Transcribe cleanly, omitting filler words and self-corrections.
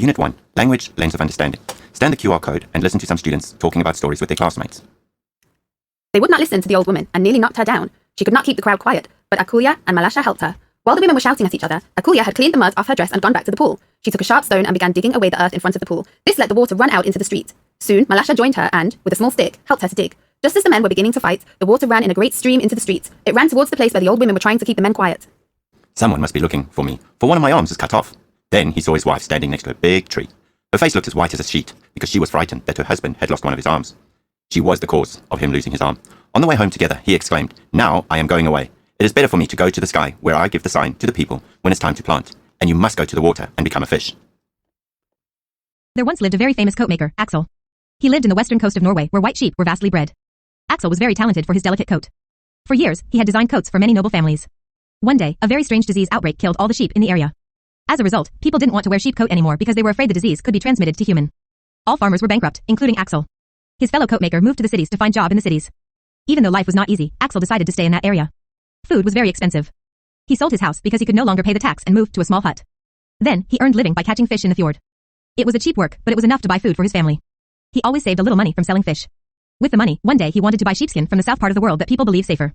Unit 1, Language, Lens of Understanding. Scan the QR code and listen to some students talking about stories with their classmates. They would not listen to the old woman and nearly knocked her down. She could not keep the crowd quiet, but Akulia and Malasha helped her. While the women were shouting at each other, Akulia had cleaned the mud off her dress and gone back to the pool. She took a sharp stone and began digging away the earth in front of the pool. This let the water run out into the street. Soon, Malasha joined her and, with a small stick, helped her to dig. Just as the men were beginning to fight, the water ran in a great stream into the street. It ran towards the place where the old women were trying to keep the men quiet. Someone must be looking for me, for one of my arms is cut off. Then he saw his wife standing next to a big tree. Her face looked as white as a sheet, because she was frightened that her husband had lost one of his arms. She was the cause of him losing his arm. On the way home together, he exclaimed, "Now I am going away. It is better for me to go to the sky, where I give the sign to the people when it's time to plant, and you must go to the water and become a fish." There once lived a very famous coat maker, Axel. He lived in the western coast of Norway, where white sheep were vastly bred. Axel was very talented for his delicate coat. For years, he had designed coats for many noble families. One day, a very strange disease outbreak killed all the sheep in the area. As a result, people didn't want to wear sheep coat anymore because they were afraid the disease could be transmitted to human. All farmers were bankrupt, including Axel. His fellow coat maker moved to the cities to find job in the cities. Even though life was not easy, Axel decided to stay in that area. Food was very expensive. He sold his house because he could no longer pay the tax and moved to a small hut. Then, he earned living by catching fish in the fjord. It was a cheap work, but it was enough to buy food for his family. He always saved a little money from selling fish. With the money, one day he wanted to buy sheepskin from the south part of the world that people believe safer.